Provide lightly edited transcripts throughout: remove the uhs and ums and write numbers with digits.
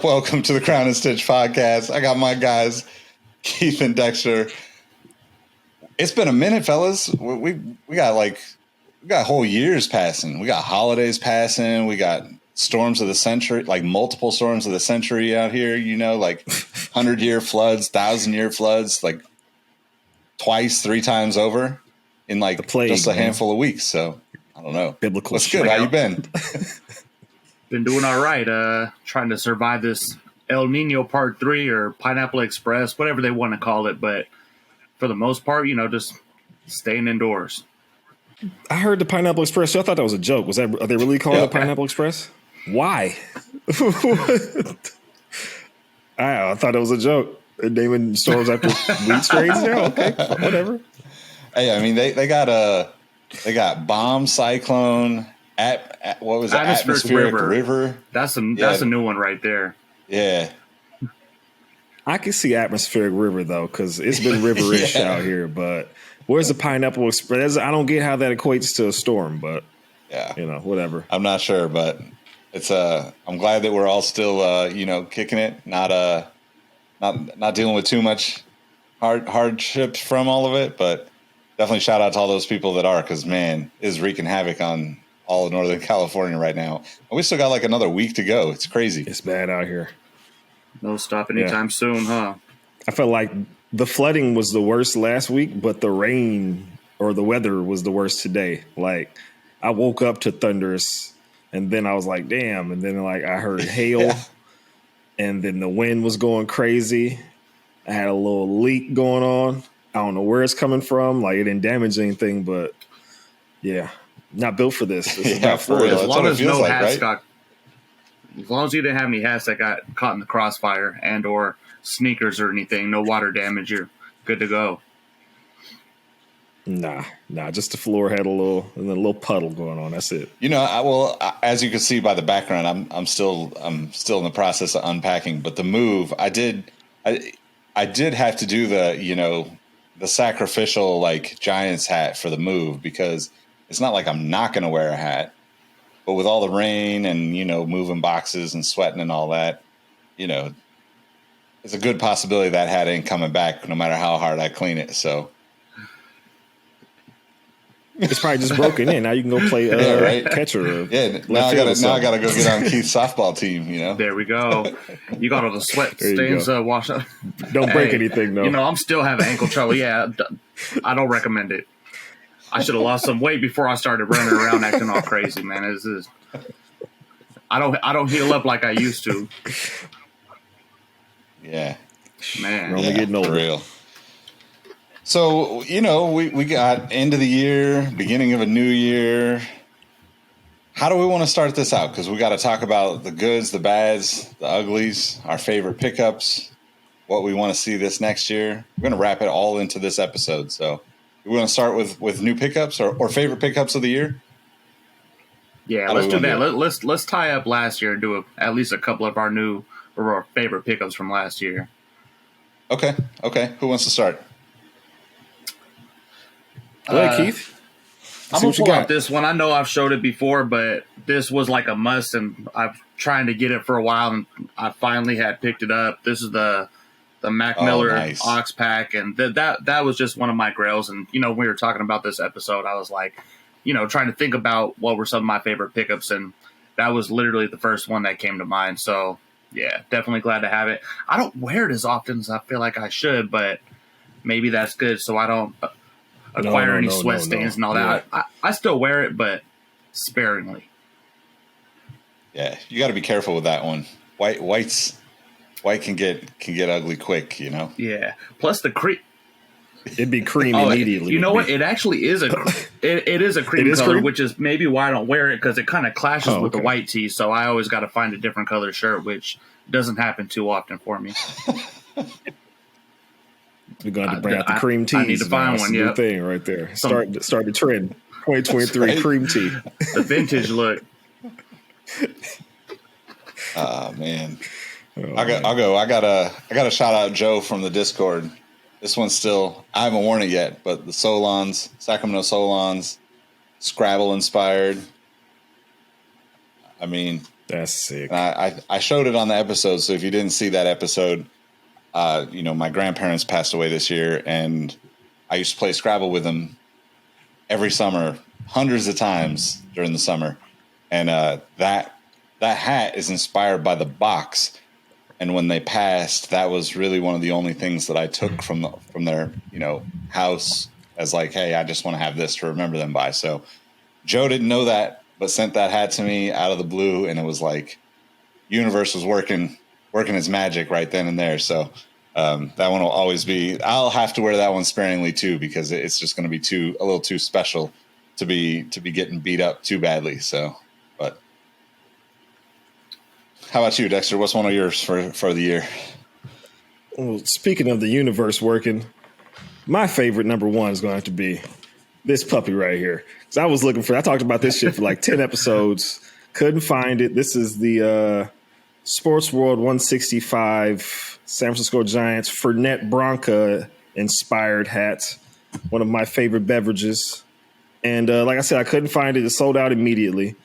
Welcome to the Crown and Stitch podcast. I got my guys, Keith and Dexter. It's been a minute, fellas. We got whole years passing. We got holidays passing. We got storms of the century, like multiple storms of the century out here. You know, like 100-year floods, 1,000-year floods, like twice, 3 times over in like plague, just a handful of weeks. So I don't know. Biblical. What's good? How you been? Been doing all right. Trying to survive this El Nino Part 3 or Pineapple Express, whatever they want to call it. But for the most part, just staying indoors. I heard the Pineapple Express. I thought that was a joke. Are they really calling it Pineapple Express? Why? I thought it was a joke. They're naming storms after wheat strains. Yeah, okay, whatever. Hey, I mean they got bomb, cyclone, what was it? Atmospheric river. That's a new one right there. Yeah. I can see atmospheric river though, because it's been riverish out here. But where's the Pineapple Express? I don't get how that equates to a storm, but whatever. I'm not sure, but it's I'm glad that we're all still kicking it, not dealing with too much hardships from all of it, but definitely shout out to all those people that are, because man, it is wreaking havoc on all of Northern California right now. And we still got like another week to go. It's crazy. It's bad out here. No stop anytime soon, huh? I felt like the flooding was the worst last week, but the rain or the weather was the worst today. Like I woke up to thunderous, and then I was like, damn. And then like I heard hail, and then the wind was going crazy. I had a little leak going on. I don't know where it's coming from. Like it didn't damage anything, but yeah, not built for this. For real. As long as as long as you didn't have any hats that got caught in the crossfire and or sneakers or anything, no water damage, you're good to go. Nah. Just the floor had a little puddle going on. That's it. As you can see by the background, I'm still in the process of unpacking. But the move, I did have to do the sacrificial like Giants hat for the move, because it's not like I'm not going to wear a hat. But with all the rain and, moving boxes and sweating and all that, it's a good possibility that hat ain't coming back no matter how hard I clean it. So it's probably just broken in. Now you can go play catcher. Now I gotta go get on Keith's softball team. There we go. You got all the sweat stains washed up. Don't break anything though. I'm still having ankle trouble. Yeah, I don't recommend it. I should have lost some weight before I started running around acting all crazy, man. I don't heal up like I used to. Yeah, man. We're only getting older. For real. So we got end of the year, beginning of a new year. How do we want to start this out? Because we got to talk about the goods, the bads, the uglies, our favorite pickups, what we want to see this next year. We're going to wrap it all into this episode. So we want to start with new pickups or favorite pickups of the year. Yeah, let's do that. Let's tie up last year and do at least a couple of our favorite pickups from last year. Okay. Who wants to start? Go ahead, Keith. I'm going to pull out this one. I know I've showed it before, but this was like a must, and I've trying to get it for a while, and I finally had picked it up. This is the Mac Miller Ox Pack, and that was just one of my grails. And, when we were talking about this episode, I was like, trying to think about what were some of my favorite pickups, and that was literally the first one that came to mind. So, yeah, definitely glad to have it. I don't wear it as often as I feel like I should, but maybe that's good so I don't acquire any sweat stains and all that. Yeah. I still wear it, but sparingly. Yeah, you got to be careful with that one. White can get ugly quick, Yeah. Plus the cream. It'd be cream immediately. You know what? It actually is it is a cream color, which is maybe why I don't wear it, because it kind of clashes with the white tee. So I always got to find a different color shirt, which doesn't happen too often for me. We're going to bring out the cream tees. I need to find one. Yeah, thing right there. Start the trend. 2023 cream tee. The vintage look. Man. I'll go. I got a shout out Joe from the Discord. This one's still, I haven't worn it yet, but the Solons, Sacramento Solons, Scrabble inspired. I mean, That's sick. I showed it on the episode. So if you didn't see that episode, my grandparents passed away this year, and I used to play Scrabble with them every summer, hundreds of times during the summer. And that hat is inspired by the box. And when they passed, that was really one of the only things that I took from their house as like, hey, I just want to have this to remember them by. So Joe didn't know that, but sent that hat to me out of the blue, and it was like universe was working its magic right then and there. So that one will always be. I'll have to wear that one sparingly too, because it's just going to be a little too special to be getting beat up too badly. So, but how about you, Dexter? What's one of yours for the year? Well, speaking of the universe working, my favorite number one is going to have to be this puppy right here. Because I talked about this shit for like 10 episodes. Couldn't find it. This is the Sports World 165 San Francisco Giants Fernet Branca inspired hat. One of my favorite beverages. And like I said, I couldn't find it. It sold out immediately.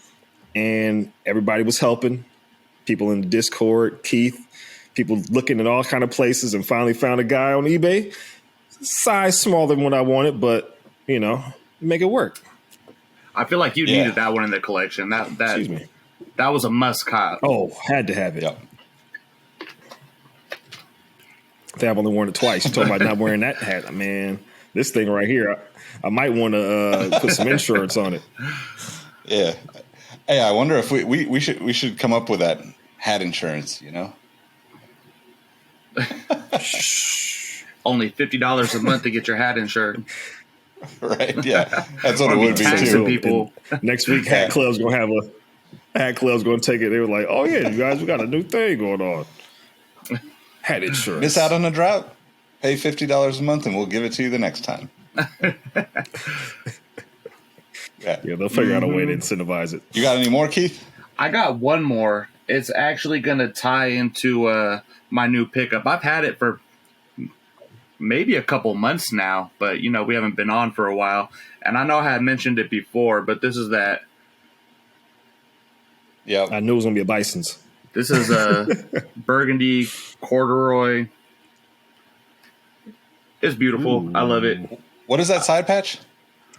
And everybody was helping. People in the Discord, Keith, people looking at all kind of places, and finally found a guy on eBay. Size smaller than what I wanted, but, make it work. I feel like you needed that one in the collection. Excuse me. That was a must cop. Oh, had to have it. Yep. I think I've only worn it twice. You told me about not wearing that hat. Man, this thing right here, I might want to put some insurance on it. Yeah. Hey, I wonder if we should come up with that hat insurance, Only $50 a month to get your hat insured. Right? Yeah, that's what it would be too. People. Next week, Hat Club's gonna have Hat Club's gonna take it. They were like, "Oh yeah, you guys, we got a new thing going on." Hat insurance. Miss out on a drop? Pay $50 a month, and we'll give it to you the next time. Yeah, they'll figure out a way to incentivize it. You got any more, Keith? I got one more. It's actually going to tie into my new pickup. I've had it for maybe a couple months now, but, we haven't been on for a while. And I know I had mentioned it before, but this is that. Yeah. I knew it was going to be a Bison's. This is a burgundy corduroy. It's beautiful. Ooh. I love it. What is that side patch?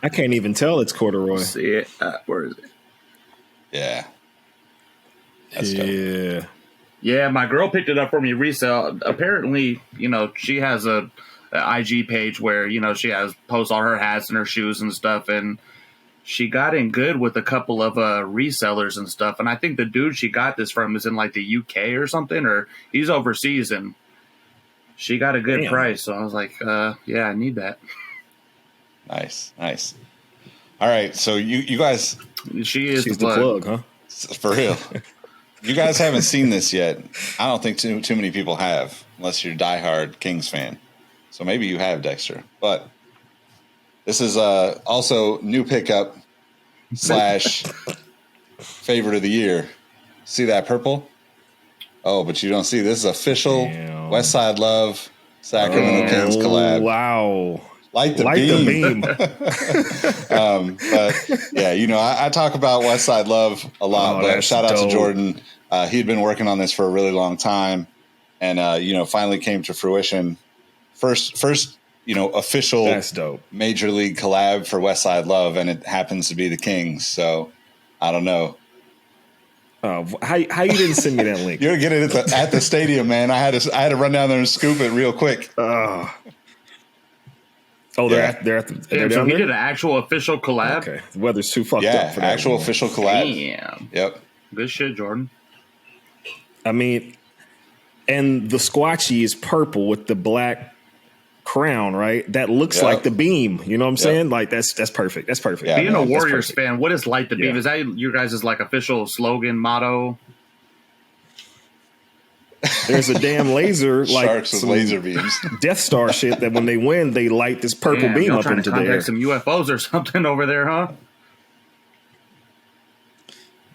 I can't even tell it's corduroy. See it? Where is it? Yeah. That's dope. Yeah, my girl picked it up for me resale. Apparently, she has a IG page where, she has posts all her hats and her shoes and stuff, and she got in good with a couple of resellers and stuff. And I think the dude she got this from is in like the UK or something, or he's overseas, and she got a good price. So I was like, yeah, I need that. Nice. All right, so you guys... She's the plug, huh? For real. You guys haven't seen this yet. I don't think too many people have, unless you're a diehard Kings fan. So maybe you have, Dexter. But this is also new pickup / favorite of the year. See that purple? Oh, but you don't see. This is official Westside Love Sacramento Kings collab. Wow. Light the beam. But yeah, I talk about Westside Love a lot, but shout out to Jordan. He'd been working on this for a really long time, and finally came to fruition. First, official major league collab for Westside Love, and it happens to be the Kings. So I don't know. How you didn't send me that link? You're gonna get it at the stadium, man. I had to run down there and scoop it real quick. They're at the. So we did an actual official collab. Okay, the weather's too fucked up for that. Actual official collab. Damn. Yep. Good shit, Jordan. I mean, and the squatchee is purple with the black crown, right? That looks like the beam. You know what I'm saying? Like that's perfect. That's perfect. Yeah, being a Warriors fan, what is Light the Beam? Is that your guys' like official slogan, motto? There's a damn laser, like Sharks with laser beams, Death Star shit. That when they win, they light this purple beam up into the air. Some UFOs or something over there, huh?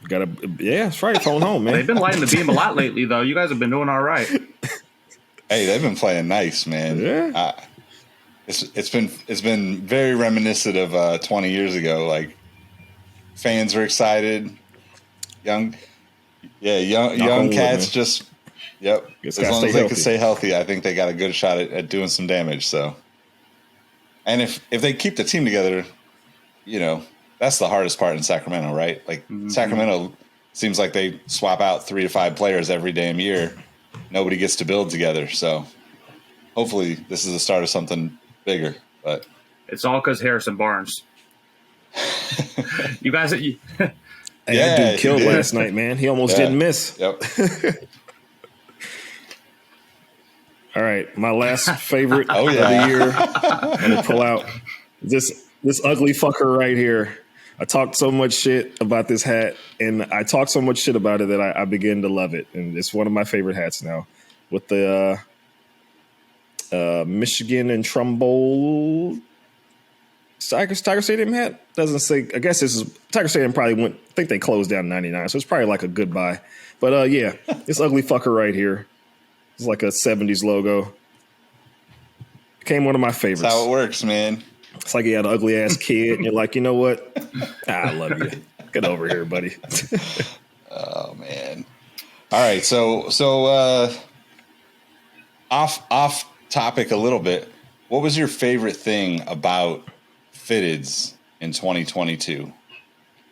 That's right. Phone home, man. They've been lighting the beam a lot lately, though. You guys have been doing all right. Hey, they've been playing nice, man. Yeah. It's been very reminiscent of 20 years ago. Like fans are excited, young Yeah, young cats just, yep. As long as they can stay healthy, I think they got a good shot at doing some damage. So, and if they keep the team together, that's the hardest part in Sacramento, right? Like Sacramento seems like they swap out 3 to 5 players every damn year. Nobody gets to build together. So hopefully this is the start of something bigger. But it's all because Harrison Barnes. You guys, hey, that dude killed last night, man. He almost didn't miss. Yep. All right, my last favorite of the year. I'm gonna pull out this ugly fucker right here. I talked so much shit about this hat, and I talked so much shit about it that I begin to love it, and it's one of my favorite hats now. With the Michigan and Trumbull Tiger Stadium hat. Doesn't say. I guess this is Tiger Stadium. Probably went. I think they closed down in '99, so it's probably like a goodbye. But yeah, this ugly fucker right here. It's like a '70s logo. Became one of my favorites. That's how it works, man. It's like you had an ugly ass kid, and you're like, you know what? I love you. Get over here, buddy. Oh man. All right, so off topic a little bit. What was your favorite thing about fitteds in 2022?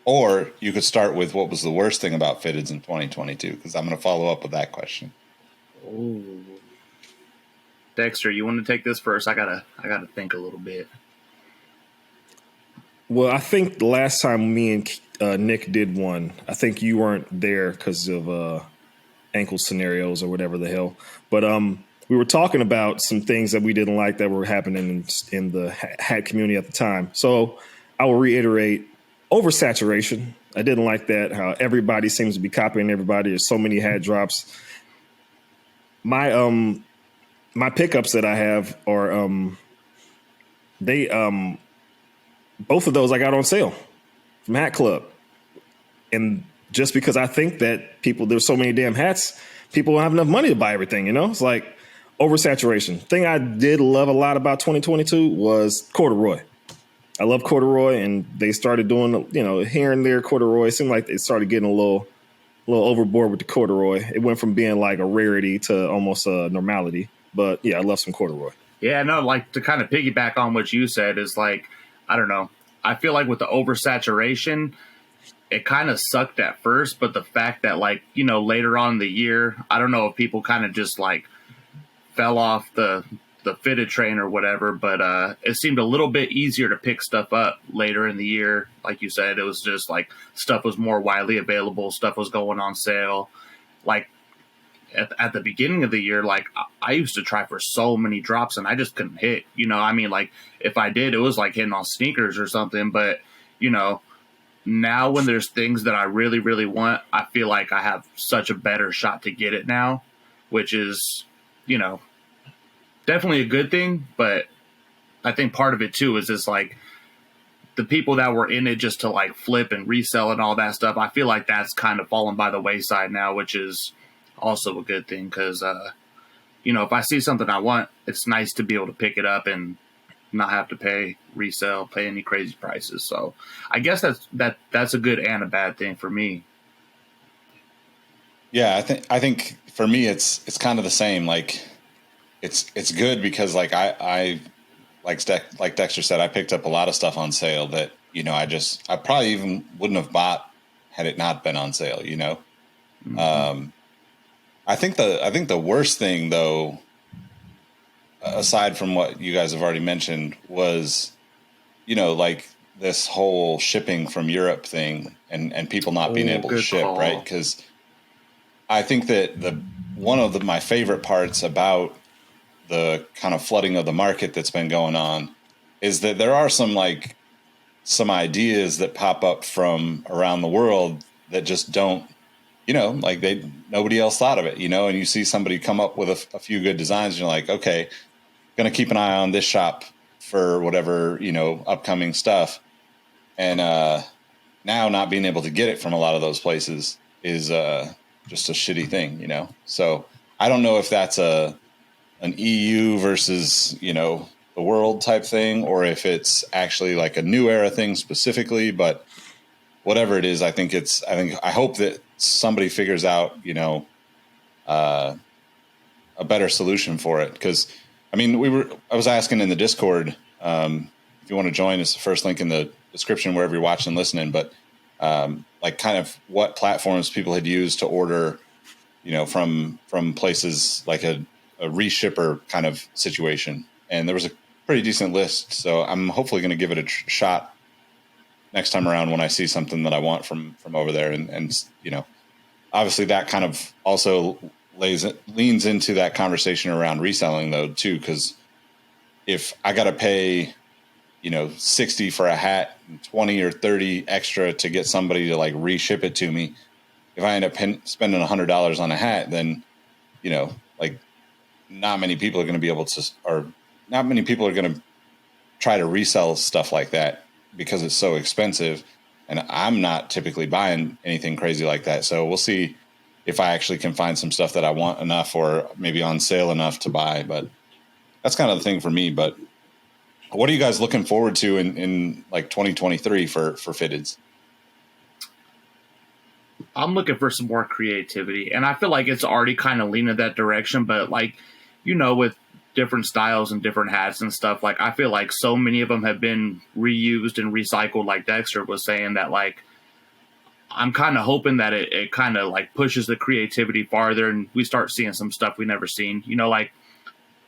Or you could start with what was the worst thing about fitteds in 2022, because I'm going to follow up with that question. Ooh. Dexter, you want to take this first? I gotta think a little bit. Well, I think the last time me and Nick did one, I think you weren't there because of ankle scenarios or whatever the hell. But we were talking about some things that we didn't like that were happening in the hat community at the time. So I will reiterate, oversaturation. I didn't like that, how everybody seems to be copying everybody. There's so many hat drops. My pickups that I have are both of those I got on sale from Hat Club. And just because I think that there's so many damn hats, people don't have enough money to buy everything, It's like oversaturation. Thing I did love a lot about 2022 was corduroy. I love corduroy, and they started doing, here and there corduroy. It seemed like they started getting a little overboard with the corduroy. It went from being like a rarity to almost a normality. But yeah, I love some corduroy. Yeah, no, like to kind of piggyback on what you said is like, I don't know. I feel like with the oversaturation, it kind of sucked at first, but the fact that later on in the year, I don't know if people kind of just like fell off the fitted train or whatever, but it seemed a little bit easier to pick stuff up later in the year. Like you said, it was just like stuff was more widely available, stuff was going on sale. Like at the beginning of the year, like I used to try for so many drops and I just couldn't hit, like if I did, it was like hitting on sneakers or something. But, now when there's things that I really, really want, I feel like I have such a better shot to get it now, which is, definitely a good thing. But I think part of it too is just like the people that were in it just to like flip and resell and all that stuff. I feel like that's kind of fallen by the wayside now, which is also a good thing because, if I see something I want, it's nice to be able to pick it up and not have to pay any crazy prices. So I guess that's a good and a bad thing for me. Yeah, I think for me it's kind of the same. Like it's good because like I like Dexter said, I picked up a lot of stuff on sale that I probably even wouldn't have bought had it not been on sale. Mm-hmm. I think the worst thing though, aside from what you guys have already mentioned, was, like this whole shipping from Europe thing and people not being able to ship, right? Because I think that one of my favorite parts about the kind of flooding of the market that's been going on is that there are some ideas that pop up from around the world that just don't, nobody else thought of it, and you see somebody come up with a few good designs and you're like, okay, going to keep an eye on this shop for whatever, upcoming stuff. And now not being able to get it from a lot of those places is just a shitty thing, So I don't know if that's an EU versus, the world type thing, or if it's actually like a new era thing specifically, but whatever it is, I hope that somebody figures out, a better solution for it. Because, I mean, I was asking in the Discord, if you want to join, it's the first link in the description wherever you're watching and listening, but like kind of what platforms people had used to order, from places like a reshipper kind of situation. And there was a pretty decent list. So I'm hopefully going to give it a shot next time around when I see something that I want from over there. And obviously that kind of also leans into that conversation around reselling though too. Cause if I got to pay, 60 for a hat and 20 or 30 extra to get somebody to like reship it to me, if I end up spending $100 on a hat, then, like not many people are going to be able to, or not many people are going to try to resell stuff like that because it's so expensive. And I'm not typically buying anything crazy like that. So we'll see if I actually can find some stuff that I want enough or maybe on sale enough to buy. But that's kind of the thing for me. But what are you guys looking forward to in like 2023 for fitteds? I'm looking for some more creativity, and I feel like it's already kind of leaning that direction. But like, with different styles and different hats and stuff, like I feel like so many of them have been reused and recycled. Like Dexter was saying that, like, I'm kind of hoping that it kind of like pushes the creativity farther, and we start seeing some stuff we never seen.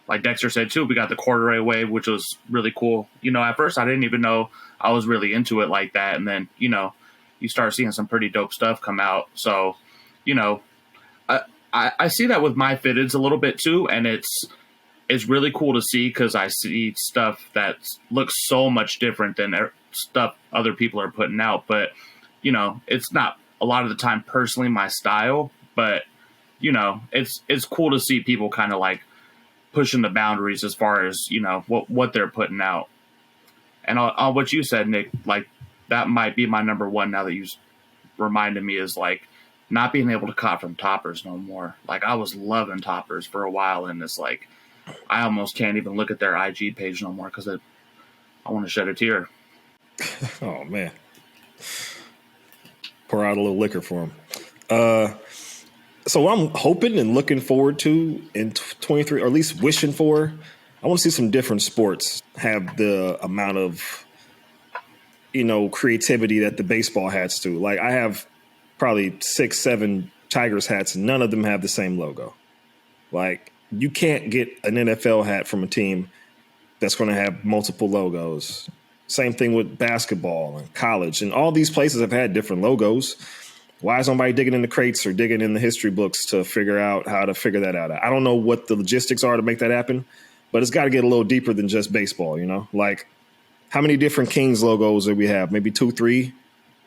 Like Dexter said too, we got the corduroy wave, which was really cool. At first I didn't even know I was really into it like that, and then you start seeing some pretty dope stuff come out. So, I see that with my fitteds a little bit too, and it's really cool to see because I see stuff that looks so much different than stuff other people are putting out. But it's not a lot of the time personally my style, but it's cool to see people kind of like pushing the boundaries as far as what they're putting out. And on what you said, Nick, like that might be my number one now that you reminded me, is like not being able to cop from toppers no more. Like I was loving toppers for a while, and it's like I almost can't even look at their IG page no more because I want to shed a tear. Oh man, pour out a little liquor for him. So what I'm hoping and looking forward to in 23, or at least wishing for, I want to see some different sports have the amount of, creativity that the baseball hats do. Like I have probably 6, 7 Tigers hats, and none of them have the same logo. Like you can't get an NFL hat from a team that's going to have multiple logos. Same thing with basketball and college, and all these places have had different logos. Why is somebody digging in the crates or digging in the history books to figure out how to figure that out? I don't know what the logistics are to make that happen, but it's got to get a little deeper than just baseball, Like how many different Kings logos do we have? Maybe 2, 3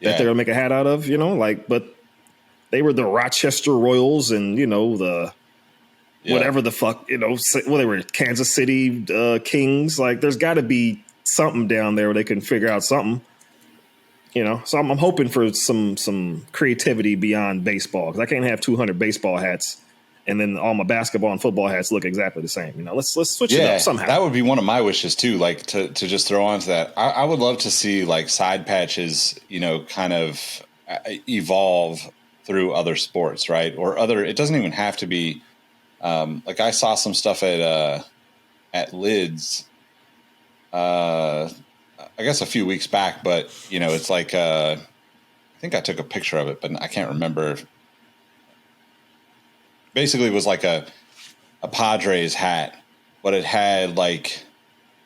that they're going to make a hat out of, but they were the Rochester Royals and, whatever the fuck, they were Kansas City Kings. Like there's got to be something down there where they can figure out something. So I'm hoping for some creativity beyond baseball, because I can't have 200 baseball hats and then all my basketball and football hats look exactly the same. Let's switch it up somehow. That would be one of my wishes too. Like to just throw onto that, I would love to see like side patches, kind of evolve through other sports, right? Or other. It doesn't even have to be. Like I saw some stuff at Lids. I guess a few weeks back, but it's like I think I took a picture of it, but I can't remember. Basically, it was like a Padres hat, but it had like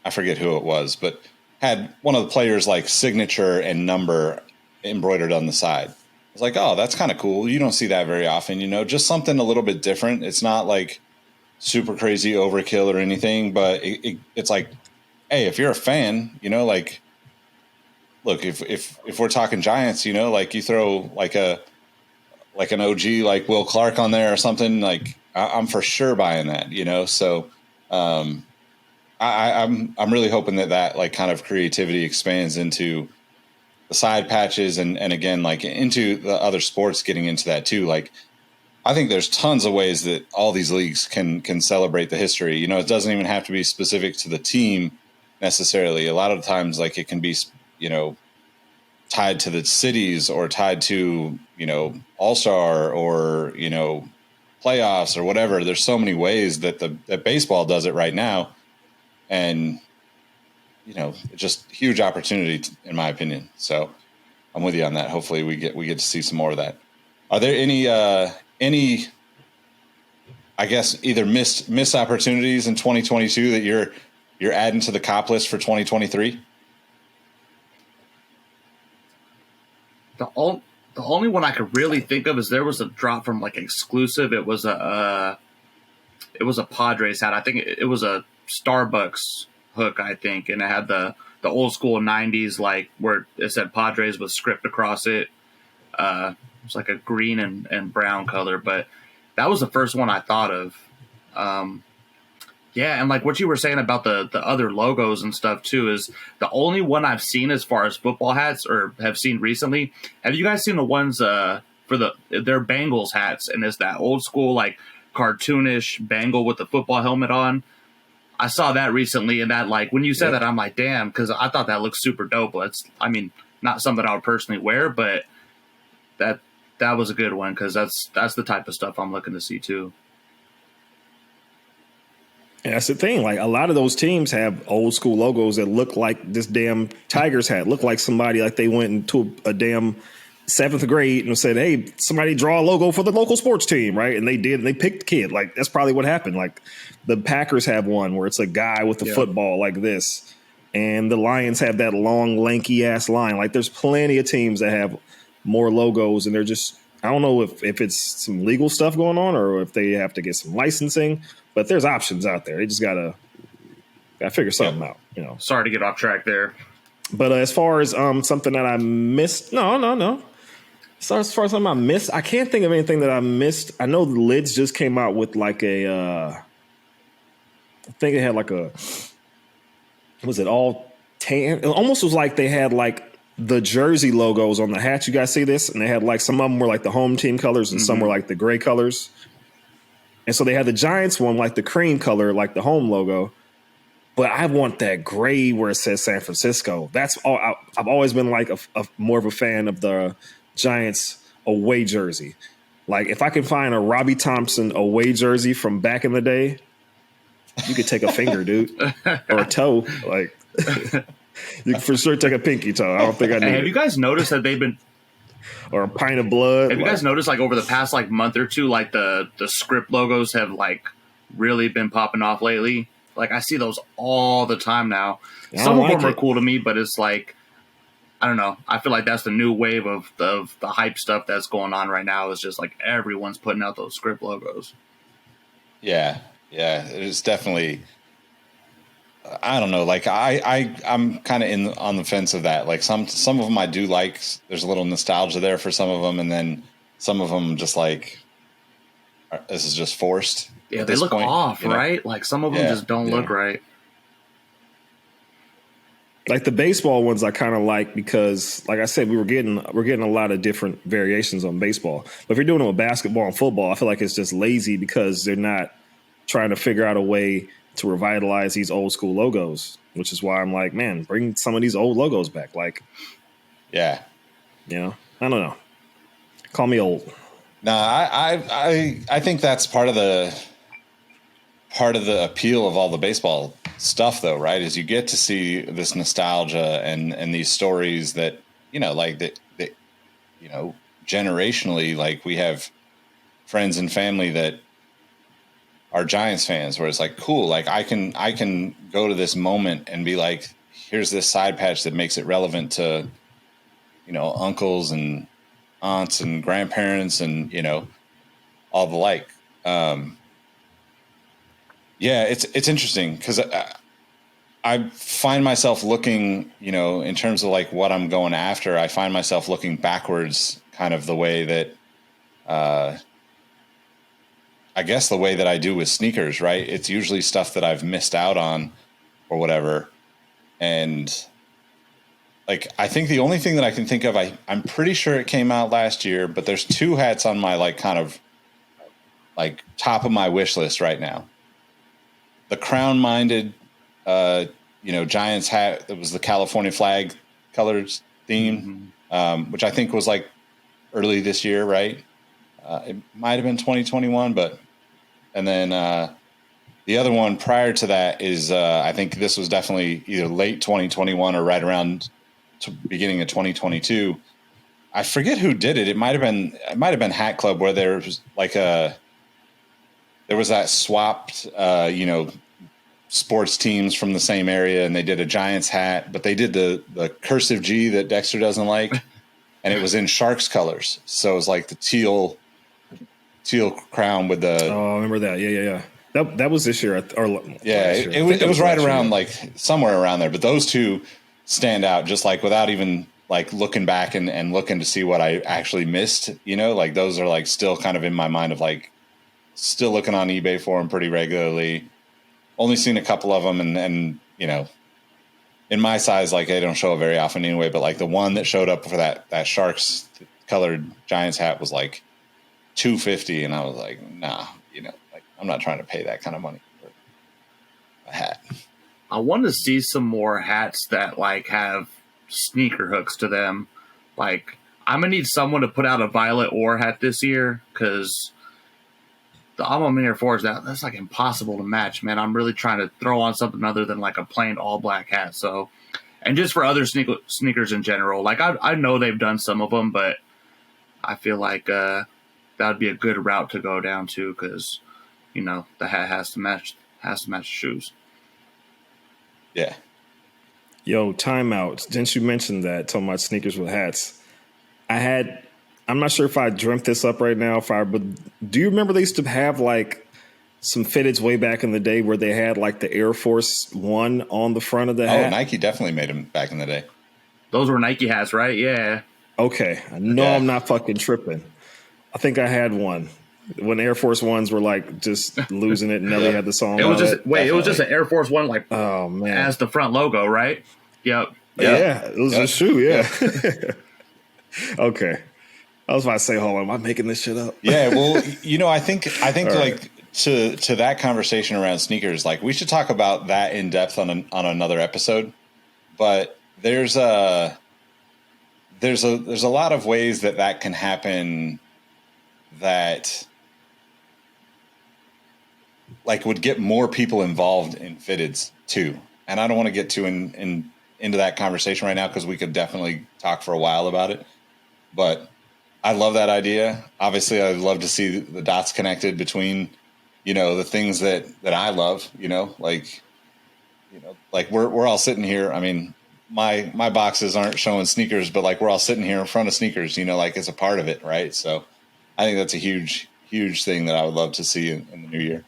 I forget who it was, but had one of the players' like signature and number embroidered on the side. I was like, oh, that's kind of cool. You don't see that very often, just something a little bit different. It's not like super crazy overkill or anything, but it's like, hey, if you're a fan, like, look, if we're talking Giants, like you throw like an OG like Will Clark on there or something, like I'm for sure buying that, So I'm really hoping that like kind of creativity expands into the side patches and again like into the other sports, getting into that too. Like I think there's tons of ways that all these leagues can celebrate the history. It doesn't even have to be specific to the team necessarily. A lot of times, like it can be, tied to the cities or tied to, All-Star or, playoffs or whatever. There's so many ways that that baseball does it right now. And, just huge opportunity in my opinion. So I'm with you on that. Hopefully we get to see some more of that. Are there any, I guess, either missed opportunities in 2022 that you're adding to the cop list for 2023? The only one I could really think of is there was a drop from like exclusive. It was a Padres hat. I think it was a Starbucks hook, I think, and it had the old school 90s, like where it said Padres with script across it. It was like a green and brown color, but that was the first one I thought of. Yeah, and like what you were saying about the other logos and stuff too is the only one I've seen as far as football hats or have seen recently. Have you guys seen the ones for their Bengals hats? And it's that old school like cartoonish Bengal with the football helmet on. I saw that recently, and that like when you said that, I'm like, damn, because I thought that looked super dope. Not something I would personally wear, but that was a good one because that's the type of stuff I'm looking to see too. And that's the thing. Like a lot of those teams have old school logos that look like this damn Tigers hat. Look like somebody like they went into a damn 7th grade and said, "Hey, somebody draw a logo for the local sports team," right? And they did. And they picked the kid. Like that's probably what happened. Like the Packers have one where it's a guy with a football like this, and the Lions have that long, lanky ass line. Like there's plenty of teams that have more logos, and they're just. I don't know if it's some legal stuff going on or if they have to get some licensing, but there's options out there. They just gotta figure something out, Sorry to get off track there. But as far as something that I missed, no. So as far as something I missed, I can't think of anything that I missed. I know the Lids just came out with like I think it had like was it all tan? It almost was like they had like the jersey logos on the hats. You guys see this? And they had like some of them were like the home team colors and some were like the gray colors. And so they had the Giants one like the cream color, like the home logo. But I want that gray where it says San Francisco. That's all. I've always been like a more of a fan of the Giants away jersey. Like if I can find a Robbie Thompson away jersey from back in the day, you could take a finger, dude, or a toe. Like you can for sure take a pinky toe. I don't think I need. Have you guys noticed that they've been or a pint of blood? Have you guys noticed like over the past like month or two, like the script logos have like really been popping off lately? Like I see those all the time now. Some of them are cool to me, but it's like I don't know. I feel like that's the new wave of the hype stuff that's going on right now. Is just like everyone's putting out those script logos. Yeah, it's definitely. I don't know. Like I'm kind of on the fence of that. Like some of them I do like. There's a little nostalgia there for some of them, and then some of them just like this is just forced. Yeah, they look off, right? Like some of them just don't look right. Like the baseball ones I kind of like because, like I said, we're getting a lot of different variations on baseball. But if you're doing it with basketball and football, I feel like it's just lazy because they're not trying to figure out a way to revitalize these old school logos, which is why I'm like, man, bring some of these old logos back. Like, I don't know. Call me old. No, I think that's part of the appeal of all the baseball stuff, though, right? Is you get to see this nostalgia and these stories that like that generationally, like we have friends and family that are Giants fans, where it's like cool, like I can go to this moment and be like, here's this side patch that makes it relevant to uncles and aunts and grandparents and all the like. It's interesting because I find myself looking, in terms of like what I'm going after, I find myself looking backwards, kind of the way that I guess the way that I do with sneakers, right? It's usually stuff that I've missed out on or whatever. And like, I think the only thing that I can think of, I'm pretty sure it came out last year, but there's 2 hats on my like kind of like top of my wish list right now. The crown-minded, Giants hat that was the California flag colors theme. which I think was like early this year, right? It might have been 2021, and then the other one prior to that is I think this was definitely either late 2021 or right around beginning of 2022. I forget who did it. It might have been Hat Club, where there was like there was that swapped, sports teams from the same area, and they did a Giants hat, but they did the cursive G that Dexter doesn't like, and it was in Sharks colors. So it was like the teal crown with the. Oh, I remember that. Yeah. That was this year, It was right around like somewhere around there. But those two stand out, just like without even like looking back and looking to see what I actually missed. Like those are like still kind of in my mind of like still looking on eBay for them pretty regularly. Only seen a couple of them, and in my size, like they don't show up very often anyway. But like the one that showed up for that Sharks colored Giants hat was like $250, and I was like, nah, like I'm not trying to pay that kind of money for a hat. I want to see some more hats that like have sneaker hooks to them. Like I'm gonna need someone to put out a Violet Ore hat this year, because the Alma Mater 4s, that's like impossible to match, man. I'm really trying to throw on something other than like a plain all black hat. So, and just for other sneakers in general, like I know they've done some of them, but I feel like that would be a good route to go down to, because the hat has to match the shoes. Yeah. Yo, timeout. Since you mentioned that, talking about sneakers with hats, I'm not sure if I dreamt this up right now. But do you remember they used to have like some fitteds way back in the day where they had like the Air Force One on the front of the hat? Oh, Nike definitely made them back in the day. Those were Nike hats, right? Yeah. Okay. I'm not fucking tripping. I think I had one when Air Force Ones were like just losing it, and Nelly had the song. It was just an Air Force One, like, oh man, as the front logo, right? Yep. Yeah, it was a shoe. Yeah. Okay. I was about to say, hold on, am I making this shit up? Yeah. Well, I think like to that conversation around sneakers, like we should talk about that in depth on another episode. But there's a lot of ways that can happen that like would get more people involved in fitteds too. And I don't want to get too into that conversation right now, because we could definitely talk for a while about it. But I love that idea. Obviously, I'd love to see the dots connected between, the things that I love, like we're all sitting here. I mean, my boxes aren't showing sneakers, but like we're all sitting here in front of sneakers, like it's a part of it. Right. So I think that's a huge, huge thing that I would love to see in the new year.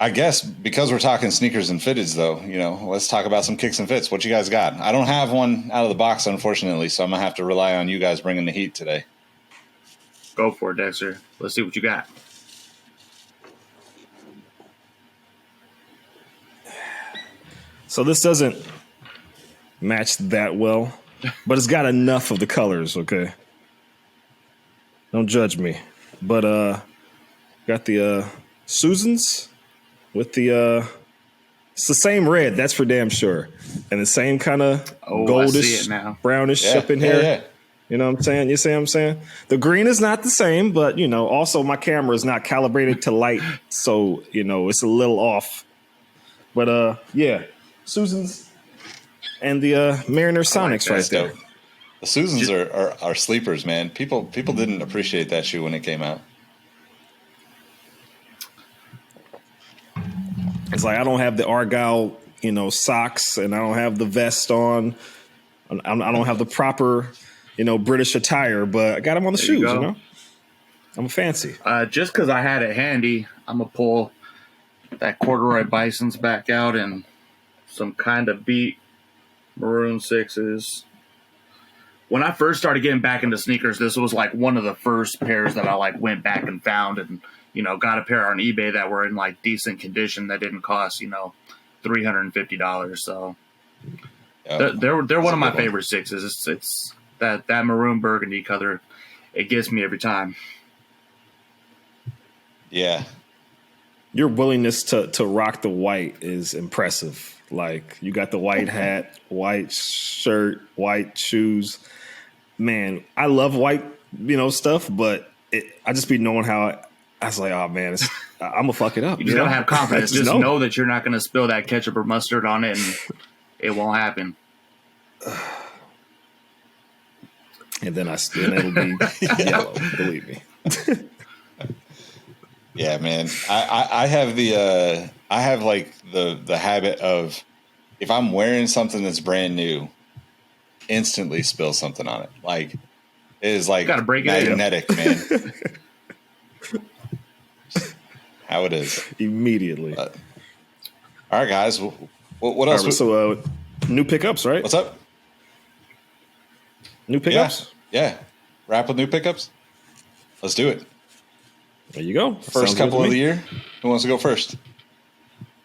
I guess because we're talking sneakers and fitteds, though, let's talk about some kicks and fits. What you guys got? I don't have one out of the box, unfortunately, so I'm going to have to rely on you guys bringing the heat today. Go for it, Dexter. Let's see what you got. So this doesn't match that well, but it's got enough of the colors, okay? Don't judge me. But got the Susans with the it's the same red, that's for damn sure, and the same kind of goldish, brownish shipping here. Yeah. You know what I'm saying? You see what I'm saying? The green is not the same, but also my camera is not calibrated to light, so it's a little off. But yeah, Susans and the Mariner Sonics right there. Dope. The Susans are sleepers, man. People didn't appreciate that shoe when it came out. It's like I don't have the Argyle, socks, and I don't have the vest on. I don't have the proper, British attire, but I got them on the shoes. I'm fancy. Just because I had it handy, I'm gonna pull that corduroy Bisons back out and some kind of beat maroon 6s. When I first started getting back into sneakers, this was like one of the first pairs that I like went back and found and. Got a pair on eBay that were in like decent condition that didn't cost, $350. So they're one of my favorite 6s. It's that maroon burgundy color. It gets me every time. Yeah. Your willingness to rock the white is impressive. Like, you got the white hat, white shirt, white shoes. Man, I love white, stuff, but I just be knowing how I was like, oh man, I'm gonna fuck it up. You just gotta have confidence. Just know that you're not gonna spill that ketchup or mustard on it, and it won't happen. And then it'll be yellow. Believe me. Yeah, man. I have the habit of, if I'm wearing something that's brand new, instantly spill something on it. Like, it is like magnetic, man. How it is immediately. All right, guys. What else? Right, so new pickups, right? What's up? New pickups? Yeah. Wrap with new pickups. Let's do it. There you go. First Sounds couple of the year. Who wants to go first?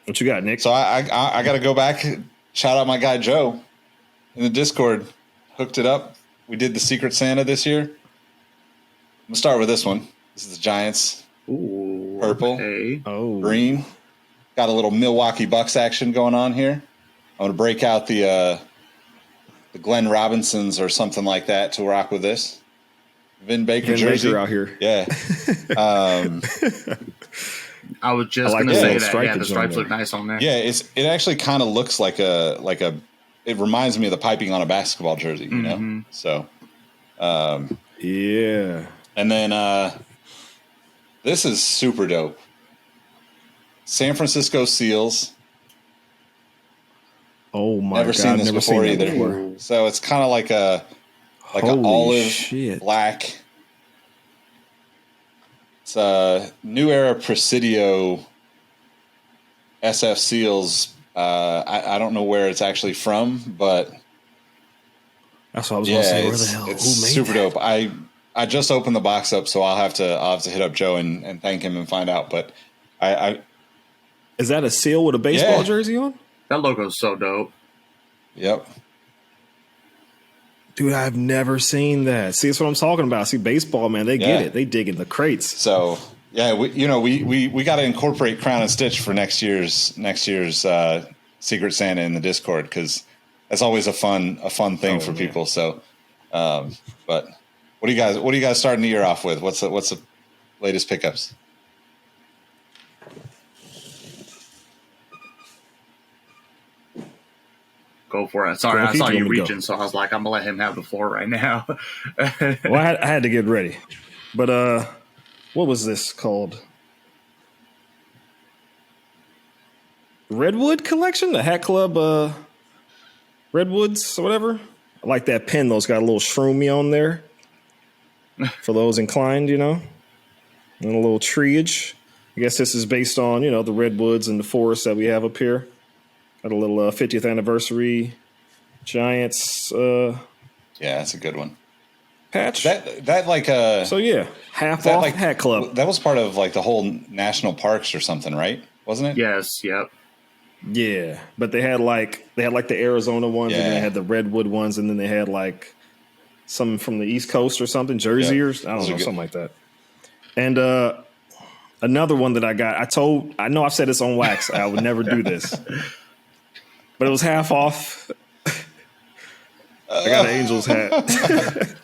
What you got, Nick? So I got to go back. Shout out my guy Joe in the Discord. Hooked it up. We did the Secret Santa this year. I'm gonna start with this one. This is the Giants. Ooh, purple, okay. Green. Got a little Milwaukee Bucks action going on here. I'm gonna break out the Glenn Robinsons or something like that to rock with this. Vin Baker jersey out here. Yeah. I was just going to say that. Yeah, the stripes look nice on there. Yeah, it actually kind of looks like a. It reminds me of the piping on a basketball jersey, you know. So, yeah. And then this is super dope. San Francisco Seals. Oh my Never God! seen this never before seen either. Before. So it's kind of like an olive black. It's a New Era Presidio SF Seals. I don't know where it's actually from, but that's what I was going to say. Where the hell? It's super dope. I just opened the box up, so I'll have to hit up Joe and thank him and find out. But I is that a seal with a baseball jersey on? That logo is so dope. Yep. Dude, I've never seen that. See, that's what I'm talking about. See, baseball, man, they get it. They dig in the crates. So, yeah, we got to incorporate Crown and Stitch for next year's Secret Santa in the Discord, because that's always a fun thing for people. So, but what do you guys starting the year off with? What's the latest pickups? Go for it. Sorry, I saw you reaching, so I was like, I'm gonna let him have the floor right now. Well, I had to get ready, but what was this called? Redwood Collection, the Hat Club, Redwoods or whatever. I like that pen. Those got a little shroomy on there for those inclined, and a little treeage. I guess this is based on the redwoods and the forest that we have up here. Got a little 50th anniversary Giants. Yeah, that's a good one. Patch. That like so yeah, half off Hat Club. That was part of like the whole national parks or something, right? Wasn't it? Yes. Yep. Yeah, but they had like the Arizona ones, and then they had the Redwood ones, and then they had like some from the East Coast or something, Jersey or I don't know, something like that. And another one that I got, I know I've said this on wax. I would never do this. But it was half off. I got an Angels hat.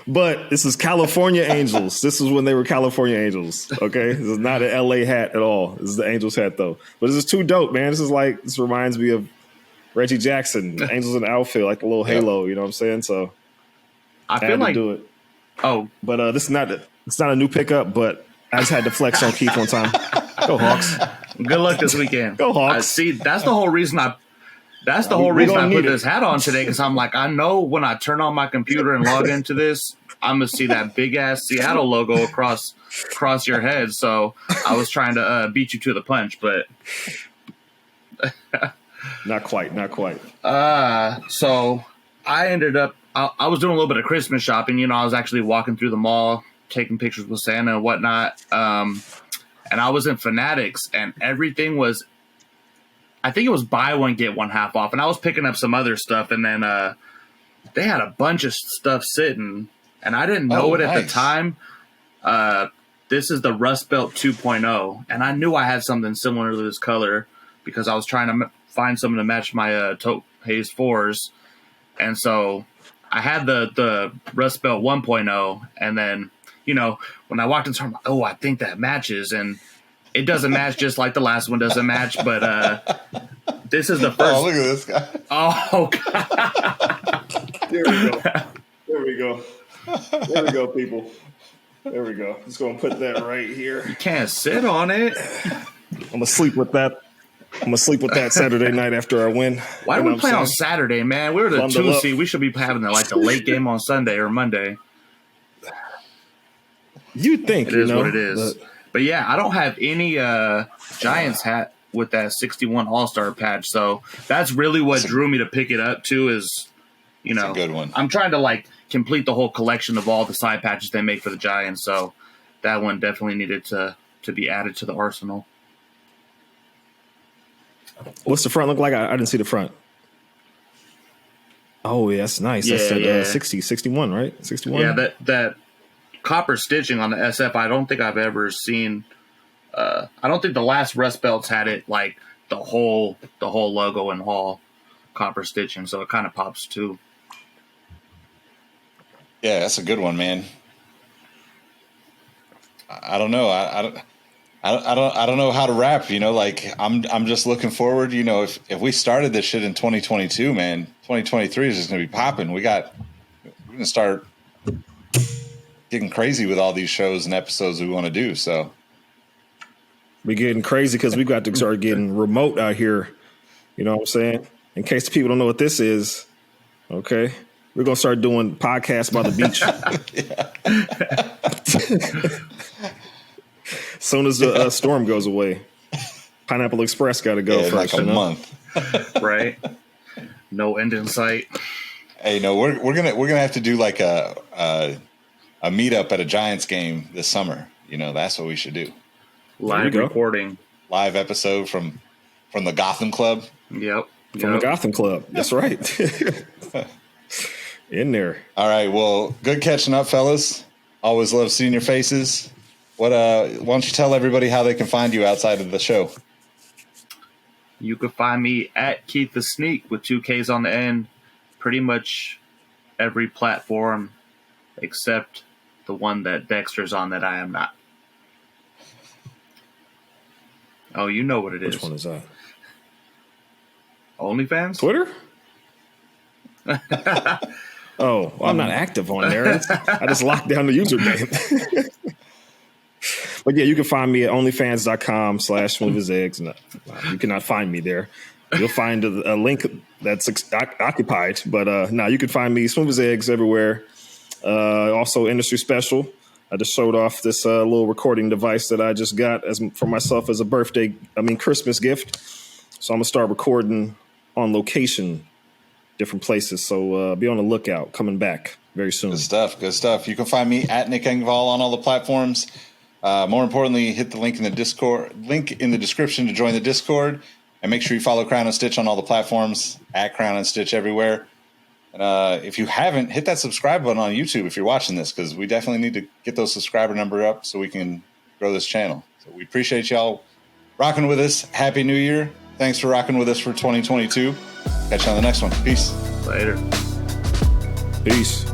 But this is California Angels. This is when they were California Angels. Okay? This is not an LA hat at all. This is the Angels hat, though. But this is too dope, man. This reminds me of Reggie Jackson, Angels in the outfield, like a little halo, you know what I'm saying? So I feel like do it. Oh. But it's not a new pickup, but I just had to flex on Keith one time. Go Hawks. Good luck this weekend. Go Hawks. See, that's the whole reason I put this hat on today, because I'm like, I know when I turn on my computer and log into this, I'm gonna see that big ass Seattle logo across your head. So I was trying to beat you to the punch, but not quite. So I ended up I was doing a little bit of Christmas shopping. I was actually walking through the mall, taking pictures with Santa and whatnot. And I was in Fanatics, and everything was, I think it was buy one, get one half off. And I was picking up some other stuff, and then they had a bunch of stuff sitting, and I didn't know it at the time. This is the Rust Belt 2.0, and I knew I had something similar to this color because I was trying to find something to match my Taupe Haze 4s, and so I had the Rust Belt 1.0, and then when I walked into, I'm like, oh, I think that matches, and it doesn't match just like the last one doesn't match, but this is the first. Oh, look at this guy! Oh, God. There we go. There we go. There we go, people. There we go. Just gonna put that right here. You can't sit on it. I'm gonna sleep with that. Saturday night after I win. Why do we play on Saturday, man? We're the 2 seed. We should be having the late game on Sunday or Monday. You'd think it is what it is. But yeah, I don't have any Giants hat with that 61 All-Star patch, so that's really what drew me to pick it up too. Is it's a good one. I'm trying to complete the whole collection of all the side patches they make for the Giants, so that one definitely needed to be added to the arsenal. What's the front look like? I didn't see the front. Oh, yeah, that's nice. That's 60, 61, right? 61? Yeah, that copper stitching on the SF, I don't think I've ever seen. I don't think the last Rust Belts had it the whole logo and all copper stitching, so it kind of pops too. Yeah, that's a good one, man. I don't know. I don't know how to wrap. I'm just looking forward. If we started this shit in 2022, man, 2023 is just gonna be popping. We're gonna start getting crazy with all these shows and episodes we want to do. So we're getting crazy because we got to start getting remote out here. You know what I'm saying? In case the people don't know what this is, okay, we're gonna start doing podcasts by the beach. As soon as the storm goes away, Pineapple Express got to go first. Like a month, right? No end in sight. Hey, no, we're gonna have to do like a meetup at a Giants game this summer. That's what we should do. Live recording, live episode from the Gotham Club. Yep, from the Gotham Club. That's right. In there. All right. Well, good catching up, fellas. Always love seeing your faces. Why don't you tell everybody how they can find you outside of the show? You can find me at Keith the Sneak with 2 Ks on the end. Pretty much every platform except the one that Dexter's on that I am not. Oh, you know what it is. Which one is that? OnlyFans? Twitter? Oh, well, I'm not active on there. I just locked down the username. But yeah, you can find me at onlyfans.com/smoothaseggs. No, you cannot find me there. You'll find a link that's occupied. But you can find me Smooth as Eggs everywhere. Also, Industry Special. I just showed off this little recording device that I just got for myself as a Christmas gift. So I'm going to start recording on location, different places. So be on the lookout. Coming back very soon. Good stuff. Good stuff. You can find me at Nick Engvall on all the platforms. More importantly, hit the link in the description to join the Discord, and make sure you follow Crown and Stitch on all the platforms at Crown and Stitch everywhere. And if you haven't, hit that subscribe button on YouTube if you're watching this, because we definitely need to get those subscriber number up so we can grow this channel. So we appreciate y'all rocking with us. Happy New Year. Thanks for rocking with us for 2022. Catch you on the next one. Peace. Later. Peace.